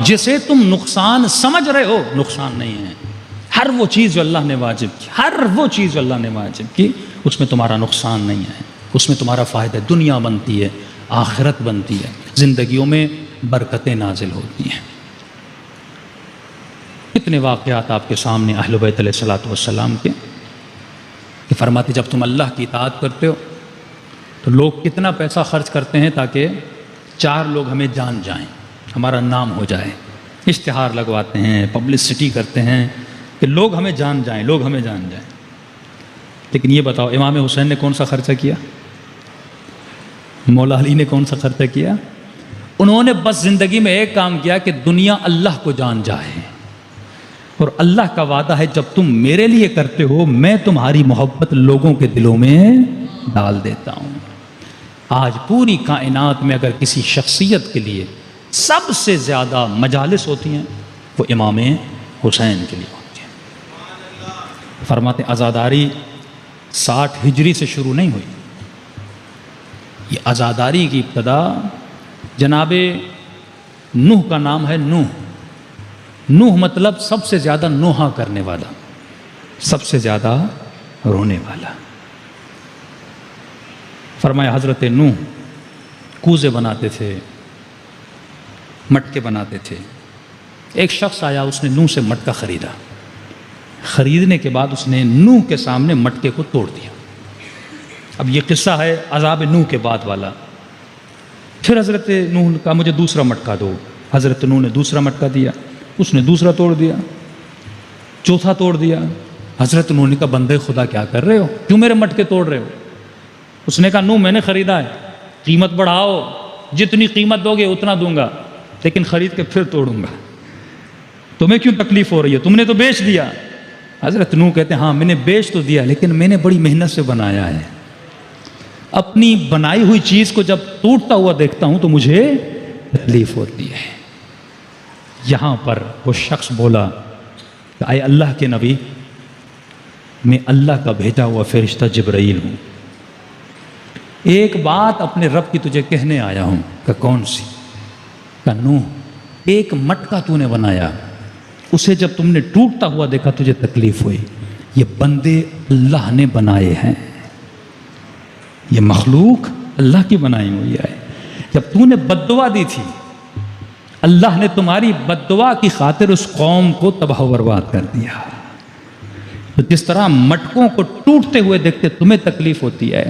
جسے تم نقصان سمجھ رہے ہو نقصان نہیں ہے. ہر وہ چیز جو اللہ نے واجب کی، ہر وہ چیز جو اللہ نے واجب کی، اس میں تمہارا نقصان نہیں ہے، اس میں تمہارا فائدہ ہے. دنیا بنتی ہے، آخرت بنتی ہے، زندگیوں میں برکتیں نازل ہوتی ہیں. کتنے واقعات آپ کے سامنے اہل بیت علیہ الصلوۃ والسلام کے کہ فرماتے جب تم اللہ کی اطاعت کرتے ہو تو لوگ کتنا پیسہ خرچ کرتے ہیں تاکہ 4 لوگ ہمیں جان جائیں، ہمارا نام ہو جائے. اشتہار لگواتے ہیں، پبلسٹی کرتے ہیں کہ لوگ ہمیں جان جائیں، لوگ ہمیں جان جائیں. لیکن یہ بتاؤ امام حسین نے کون سا خرچہ کیا؟ مولا علی نے کون سا خرچہ کیا؟ انہوں نے بس زندگی میں ایک کام کیا کہ دنیا اللہ کو جان جائے. اور اللہ کا وعدہ ہے جب تم میرے لیے کرتے ہو میں تمہاری محبت لوگوں کے دلوں میں ڈال دیتا ہوں. آج پوری کائنات میں اگر کسی شخصیت کے لیے سب سے زیادہ مجالس ہوتی ہیں وہ امام حسین کے لیے ہوتی ہیں. فرماتے عزاداری 60 ہجری سے شروع نہیں ہوئی. یہ عزاداری کی ابتدا جناب نوح کا نام ہے. نوح مطلب سب سے زیادہ نوحہ کرنے والا، سب سے زیادہ رونے والا. فرمایا حضرت نوح کوزے بناتے تھے، مٹکے بناتے تھے. ایک شخص آیا، اس نے نوح سے مٹکا خریدا. خریدنے کے بعد اس نے نوح کے سامنے مٹکے کو توڑ دیا. اب یہ قصہ ہے عذاب نوح کے بعد والا. پھر حضرت نوح نے کہا مجھے دوسرا مٹکا دو. حضرت نوح نے دوسرا مٹکا دیا، اس نے دوسرا توڑ دیا، چوتھا توڑ دیا. حضرت نوح نے کہا بندے خدا کیا کر رہے ہو، کیوں میرے مٹکے توڑ رہے ہو؟ اس نے کہا نوح میں نے خریدا ہے، قیمت بڑھاؤ، جتنی قیمت دو گے اتنا دوں گا، لیکن خرید کے پھر توڑوں گا. تمہیں کیوں تکلیف ہو رہی ہے، تم نے تو بیچ دیا. حضرت نوح کہتے ہیں ہاں میں نے بیچ تو دیا لیکن میں نے بڑی محنت سے بنایا ہے. اپنی بنائی ہوئی چیز کو جب ٹوٹتا ہوا دیکھتا ہوں تو مجھے تکلیف ہوتی ہے. یہاں پر وہ شخص بولا کہ اے اللہ کے نبی، میں اللہ کا بھیجا ہوا فرشتہ جبرائیل ہوں، ایک بات اپنے رب کی تجھے کہنے آیا ہوں. کہ کون سی؟ کہ نوح ایک مٹکا تو نے بنایا، اسے جب تم نے ٹوٹتا ہوا دیکھا تجھے تکلیف ہوئی. یہ بندے اللہ نے بنائے ہیں، یہ مخلوق اللہ کی بنائی ہوئی ہے. جب تو نے بد دعا دی تھی اللہ نے تمہاری بد دعا کی خاطر اس قوم کو تباہ و برباد کر دیا. تو جس طرح مٹکوں کو ٹوٹتے ہوئے دیکھتے تمہیں تکلیف ہوتی ہے،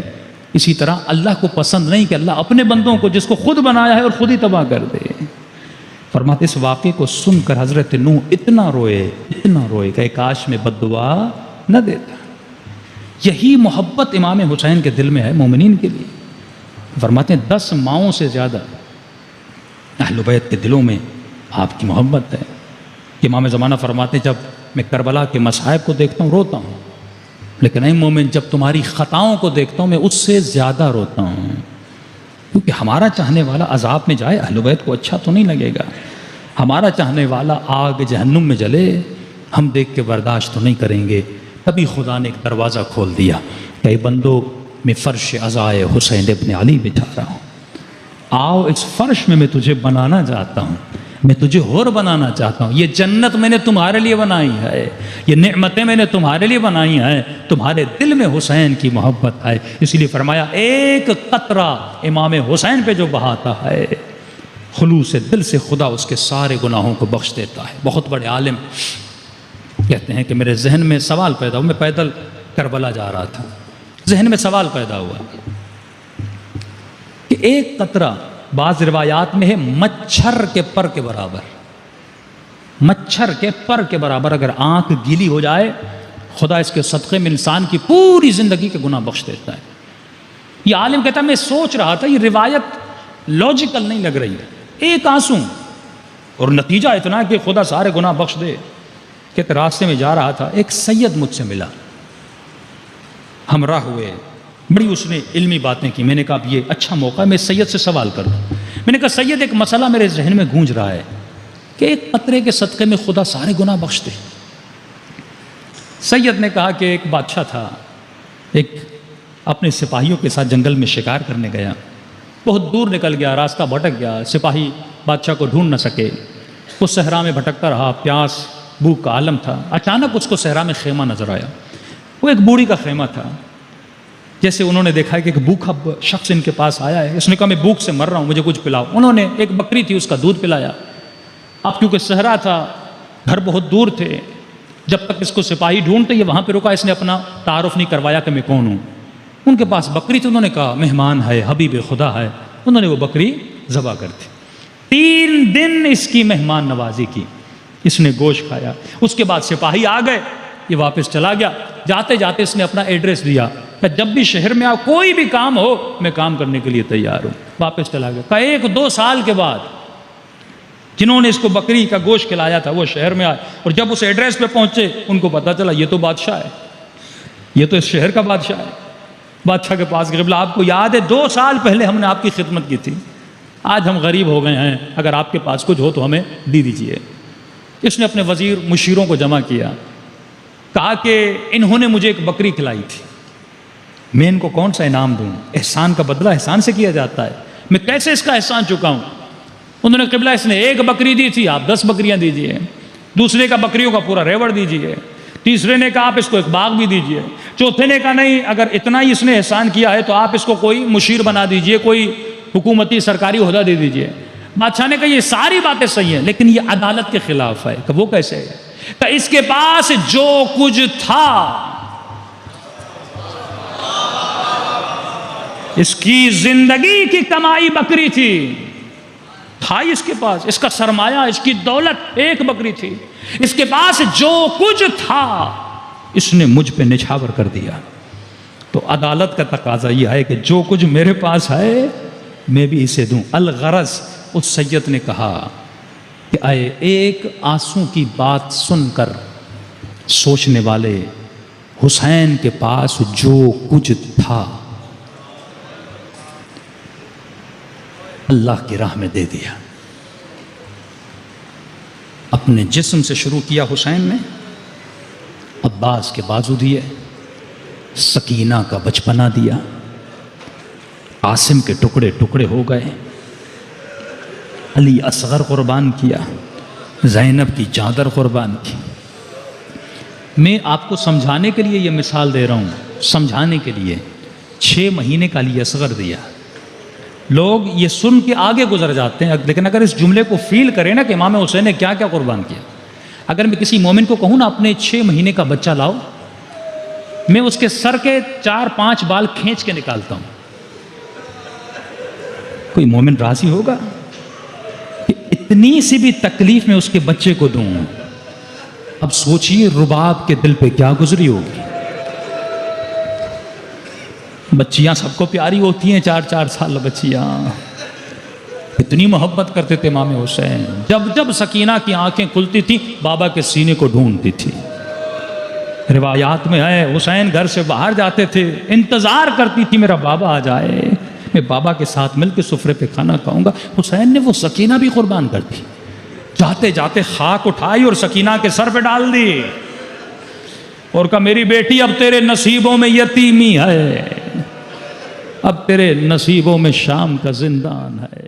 اسی طرح اللہ کو پسند نہیں کہ اللہ اپنے بندوں کو جس کو خود بنایا ہے اور خود ہی تباہ کر دے. فرماتے اس واقعے کو سن کر حضرت نوح اتنا روئے کہ کاش میں بد دعا نہ دیتا. یہی محبت امام حسین کے دل میں ہے مومنین کے لیے. فرماتے ہیں 10 ماؤں سے زیادہ اہل بیت کے دلوں میں آپ کی محبت ہے. امام زمانہ فرماتے ہیں جب میں کربلا کے مصائب کو دیکھتا ہوں روتا ہوں، لیکن اے مومن جب تمہاری خطاؤں کو دیکھتا ہوں میں اس سے زیادہ روتا ہوں. کیونکہ ہمارا چاہنے والا عذاب میں جائے اہل بیت کو اچھا تو نہیں لگے گا. ہمارا چاہنے والا آگ جہنم میں جلے ہم دیکھ کے برداشت تو نہیں کریں گے. تبھی خدا نے ایک دروازہ کھول دیا کہ اے بندو میں فرش عزائے حسین ابن علی بچھا رہا ہوں، آؤ اس فرش میں تجھے بنانا چاہتا ہوں، میں تجھے حور بنانا چاہتا ہوں. یہ جنت میں نے تمہارے لیے بنائی ہے، یہ نعمتیں میں نے تمہارے لیے بنائی ہیں. تمہارے دل میں حسین کی محبت ہے، اس لیے فرمایا ایک قطرہ امام حسین پہ جو بہاتا ہے خلوص دل سے خدا اس کے سارے گناہوں کو بخش دیتا ہے. بہت بڑے عالم کہتے ہیں کہ میرے ذہن میں سوال پیدا ہوا، میں پیدل کربلا جا رہا تھا، ذہن میں سوال پیدا ہوا کہ ایک قطرہ بعض روایات میں ہے مچھر کے پر کے برابر، مچھر کے پر کے برابر اگر آنکھ گیلی ہو جائے خدا اس کے صدقے میں انسان کی پوری زندگی کے گناہ بخش دیتا ہے. یہ عالم کہتا ہے میں سوچ رہا تھا یہ روایت لاجیکل نہیں لگ رہی ہے، ایک آنسو اور نتیجہ اتنا کہ خدا سارے گناہ بخش دے. کہتے راستے میں جا رہا تھا ایک سید مجھ سے ملا، ہمراہ ہوئے، بڑی اس نے علمی باتیں کی. میں نے کہا اب یہ اچھا موقع ہے میں سید سے سوال کروں. میں نے کہا سید ایک مسئلہ میرے ذہن میں گونج رہا ہے کہ ایک قطرے کے صدقے میں خدا سارے گناہ بخش دے. سید نے کہا کہ ایک بادشاہ تھا، ایک اپنے سپاہیوں کے ساتھ جنگل میں شکار کرنے گیا، بہت دور نکل گیا، راستہ بھٹک گیا، سپاہی بادشاہ کو ڈھونڈ نہ سکے. وہ صحرا میں بھٹکتا رہا، پیاس بھوک کا عالم تھا۔ اچانک اس کو صحرا میں خیمہ نظر آیا، وہ ایک بوڑھی کا خیمہ تھا۔ جیسے انہوں نے دیکھا کہ ایک بھوکا شخص ان کے پاس آیا ہے، اس نے کہا میں بھوک سے مر رہا ہوں، مجھے کچھ پلاؤ۔ انہوں نے ایک بکری تھی اس کا دودھ پلایا۔ اب کیونکہ صحرا تھا، گھر بہت دور تھے، جب تک اس کو سپاہی ڈھونڈتے یہ وہاں پہ رکا، اس نے اپنا تعارف نہیں کروایا کہ میں کون ہوں۔ ان کے پاس بکری تھی، انہوں نے کہا مہمان ہے، حبیب خدا ہے، انہوں نے وہ بکری ذبح کر دی۔ 3 دن اس کی مہمان نوازی کی، اس نے گوشت کھایا۔ اس کے بعد سپاہی آ گئے، یہ واپس چلا گیا۔ جاتے جاتے اس نے اپنا ایڈریس دیا کہ جب بھی شہر میں آؤ، کوئی بھی کام ہو، میں کام کرنے کے لیے تیار ہوں۔ واپس چلا گیا۔ کہا 1-2 سال کے بعد جنہوں نے اس کو بکری کا گوشت کھلایا تھا وہ شہر میں آئے، اور جب اس ایڈریس پہ پہنچے ان کو پتا چلا یہ تو بادشاہ ہے، یہ تو اس شہر کا بادشاہ ہے۔ بادشاہ کے پاس قبلہ آپ کو یاد ہے 2 سال پہلے ہم نے آپ کی خدمت کی تھی، آج ہم غریب ہو گئے ہیں، اگر آپ کے پاس کچھ ہو تو ہمیں دے دیجیے۔ اس نے اپنے وزیر مشیروں کو جمع کیا، کہا کہ انہوں نے مجھے ایک بکری کھلائی تھی، میں ان کو کون سا انعام دوں؟ احسان کا بدلہ احسان سے کیا جاتا ہے، میں کیسے اس کا احسان چکاؤں؟ انہوں نے قبلہ اس نے 1 بکری دی تھی، آپ 10 بکریاں دیجئے، دوسرے کا بکریوں کا پورا ریوڑ دیجئے، تیسرے نے کہا آپ اس کو ایک باغ بھی دیجئے، چوتھے نے کہا نہیں اگر اتنا ہی اس نے احسان کیا ہے تو آپ اس کو کوئی مشیر بنا دیجئے، کوئی حکومتی سرکاری عہدہ دے دیجئے۔ بادشاہ نے کہا یہ ساری باتیں صحیح ہیں لیکن یہ عدالت کے خلاف ہے۔ کہ وہ کیسے ہے؟ کہ اس کے پاس جو کچھ تھا، اس کی زندگی کی کمائی بکری تھی، تھا اس کے پاس، اس کا سرمایہ، اس کی دولت 1 بکری تھی، اس کے پاس جو کچھ تھا اس نے مجھ پہ نچھاور کر دیا۔ تو عدالت کا تقاضا یہ ہے کہ جو کچھ میرے پاس ہے میں بھی اسے دوں۔ الغرض اس سید نے کہا کہ اے ایک آنسو کی بات سن کر سوچنے والے، حسین کے پاس جو کچھ تھا اللہ کی راہ میں دے دیا۔ اپنے جسم سے شروع کیا حسین نے، عباس کے بازو دیے، سکینہ کا بچپنا دیا، قاسم کے ٹکڑے ٹکڑے ہو گئے، علی اصغر قربان کیا، زینب کی چادر قربان کی۔ میں آپ کو سمجھانے کے لیے یہ مثال دے رہا ہوں، سمجھانے کے لیے 6 مہینے کا علی اصغر دیا۔ لوگ یہ سن کے آگے گزر جاتے ہیں، لیکن اگر اس جملے کو فیل کریں نا کہ امام حسین نے کیا کیا قربان کیا۔ اگر میں کسی مومن کو کہوں نا اپنے 6 مہینے کا بچہ لاؤ، میں اس کے سر کے 4-5 بال کھینچ کے نکالتا ہوں، کوئی مومن راضی ہوگا کہ اتنی سی بھی تکلیف میں اس کے بچے کو دوں؟ اب سوچئے رباب کے دل پہ کیا گزری ہوگی۔ بچیاں سب کو پیاری ہوتی ہیں، 4-4 سال بچیاں، اتنی محبت کرتے تھے امام حسین۔ جب جب سکینہ کی آنکھیں کھلتی تھی بابا کے سینے کو ڈھونڈتی تھی۔ روایات میں ہے حسین گھر سے باہر جاتے تھے، انتظار کرتی تھی میرا بابا آ جائے، میں بابا کے ساتھ مل کے سفرے پہ کھانا کھاؤں گا۔ حسین نے وہ سکینہ بھی قربان کر دی، جاتے جاتے خاک اٹھائی اور سکینہ کے سر پہ ڈال دی اور کہا میری بیٹی اب تیرے نصیبوں میں یتیمی ہے، اب تیرے نصیبوں میں شام کا زندان ہے۔